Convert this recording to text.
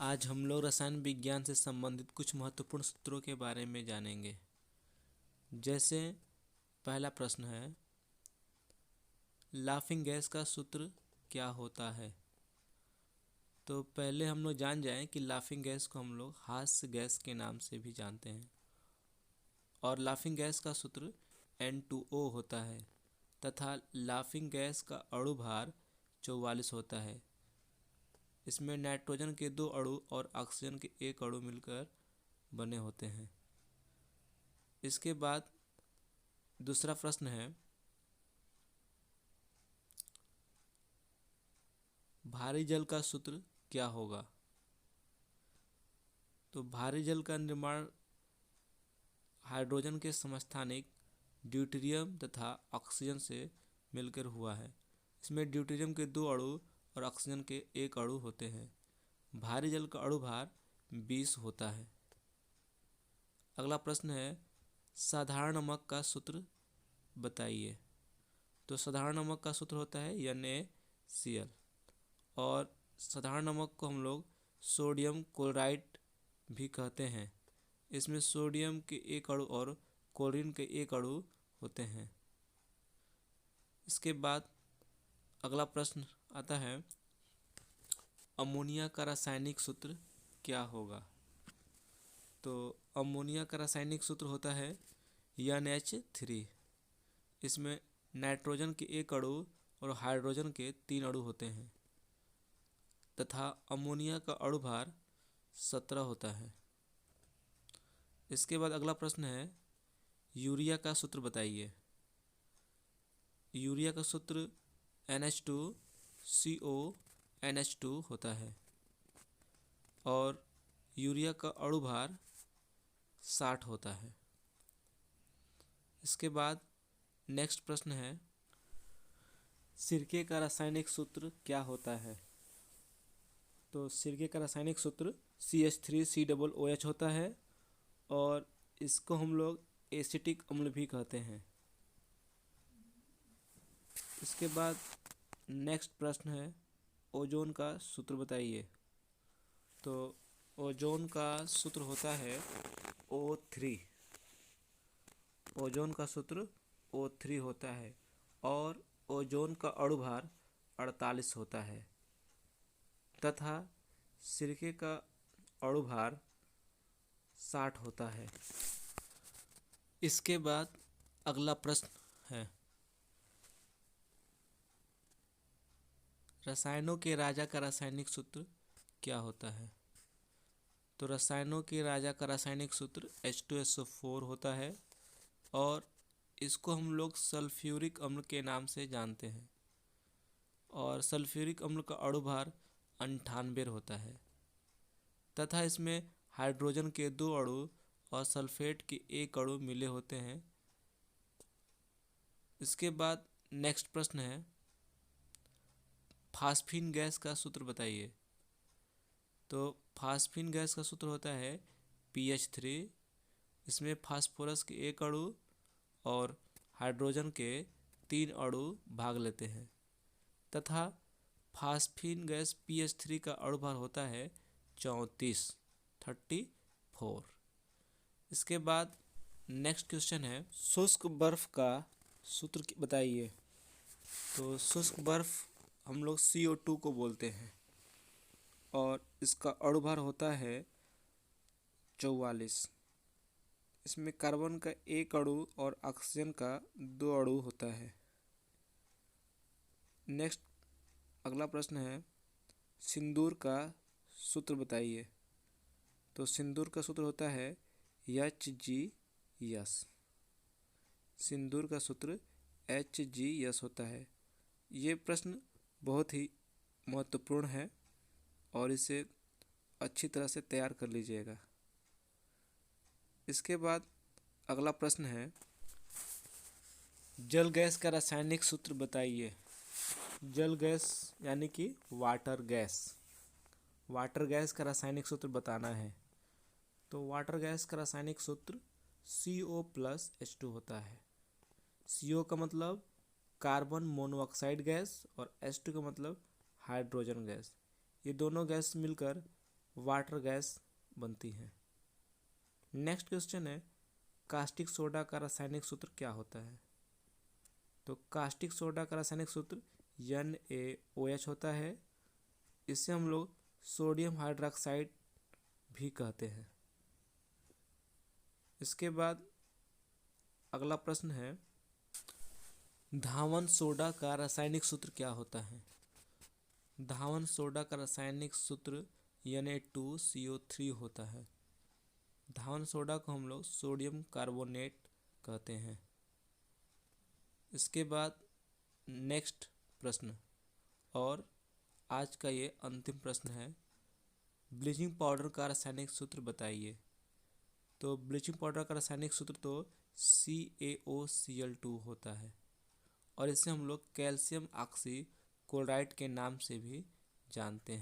आज हम लोग रसायन विज्ञान से संबंधित कुछ महत्वपूर्ण सूत्रों के बारे में जानेंगे। जैसे पहला प्रश्न है, लाफिंग गैस का सूत्र क्या होता है। तो पहले हम लोग जान जाएं कि लाफिंग गैस को हम लोग हास्य गैस के नाम से भी जानते हैं और लाफिंग गैस का सूत्र N2O होता है तथा लाफिंग गैस का अणु भार 44 होता है। इसमें नाइट्रोजन के 2 अणु और ऑक्सीजन के 1 अणु मिलकर बने होते हैं। इसके बाद दूसरा प्रश्न है, भारी जल का सूत्र क्या होगा। तो भारी जल का निर्माण हाइड्रोजन के समस्थानिक ड्यूटेरियम तथा ऑक्सीजन से मिलकर हुआ है। इसमें ड्यूटेरियम के 2 अणु और ऑक्सीजन के 1 अणु होते हैं। भारी जल का अणु भार 20 होता है। अगला प्रश्न है, साधारण नमक का सूत्र बताइए। तो साधारण नमक का सूत्र होता है NaCl और साधारण नमक को हम लोग सोडियम क्लोराइड भी कहते हैं। इसमें सोडियम के 1 अणु और क्लोरीन के 1 अणु होते हैं। इसके बाद अगला प्रश्न आता है, अमोनिया का रासायनिक सूत्र क्या होगा। तो अमोनिया का रासायनिक सूत्र होता है NH3। इसमें नाइट्रोजन के 1 अणु और हाइड्रोजन के 3 अणु होते हैं तथा अमोनिया का अणु भार 17 होता है। इसके बाद अगला प्रश्न है, यूरिया का सूत्र बताइए। यूरिया का सूत्र NH2CONH2 होता है और यूरिया का अणु भार 60 होता है। इसके बाद नेक्स्ट प्रश्न है, सिरके का रासायनिक सूत्र क्या होता है। तो सिरके का रासायनिक सूत्र CH3COOH होता है और इसको हम लोग एसिटिक अम्ल भी कहते हैं। इसके बाद नेक्स्ट प्रश्न है, ओजोन का सूत्र बताइए। तो ओजोन का सूत्र होता है O3। ओजोन का सूत्र O3 होता है और ओजोन का अणु भार 48 होता है तथा सिरके का अणु भार 60 होता है। इसके बाद अगला प्रश्न है, रसायनों के राजा का रासायनिक सूत्र क्या होता है। तो रसायनों के राजा का रासायनिक सूत्र H2SO4 होता है और इसको हम लोग सल्फ्यूरिक अम्ल के नाम से जानते हैं और सल्फ्यूरिक अम्ल का अणु भार 98 होता है तथा इसमें हाइड्रोजन के 2 अणु और सल्फेट के 1 अणु मिले होते हैं। इसके बाद नेक्स्ट प्रश्न है, फास्फीन गैस का सूत्र बताइए। तो फास्फीन गैस का सूत्र होता है PH3। इसमें फास्फोरस के 1 अणु और हाइड्रोजन के 3 अणु भाग लेते हैं तथा फास्फीन गैस PH3 का अणु भार होता है 34। इसके बाद नेक्स्ट क्वेश्चन है, शुष्क बर्फ का सूत्र बताइए। तो शुष्क बर्फ हम लोग CO2 को बोलते हैं और इसका अणु भार होता है 44। इसमें कार्बन का 1 अणु और ऑक्सीजन का 2 अणु होता है। नेक्स्ट अगला प्रश्न है, सिंदूर का सूत्र बताइए। तो सिंदूर का सूत्र होता है HGS। सिंदूर का सूत्र HGS होता है। ये प्रश्न बहुत ही महत्वपूर्ण है और इसे अच्छी तरह से तैयार कर लीजिएगा। इसके बाद अगला प्रश्न है, जल गैस का रासायनिक सूत्र बताइए। जल गैस यानी कि वाटर गैस। वाटर गैस का रासायनिक सूत्र बताना है। तो वाटर गैस का रासायनिक सूत्र CO+H2 होता है। CO का मतलब कार्बन मोनोऑक्साइड गैस और H2 का मतलब हाइड्रोजन गैस। ये दोनों गैस मिलकर वाटर गैस बनती है। नेक्स्ट क्वेश्चन है, कास्टिक सोडा का रासायनिक सूत्र क्या होता है? तो कास्टिक सोडा का रासायनिक सूत्र NaOH होता है। इसे हम लोग सोडियम हाइड्रोक्साइड भी कहते हैं। इसके बाद अगला प्रश्न है, धावन सोडा का रासायनिक सूत्र क्या होता है? धावन सोडा का रासायनिक सूत्र Na2CO3 होता है। धावन सोडा को हम लोग सोडियम कार्बोनेट कहते हैं। इसके बाद नेक्स्ट प्रश्न और आज का ये अंतिम प्रश्न है, ब्लीचिंग पाउडर का रासायनिक सूत्र बताइए। तो ब्लीचिंग पाउडर का रासायनिक सूत्र तो CaOCl2 होता है और इसे हम लोग कैल्शियम ऑक्सी क्लोराइड के नाम से भी जानते हैं।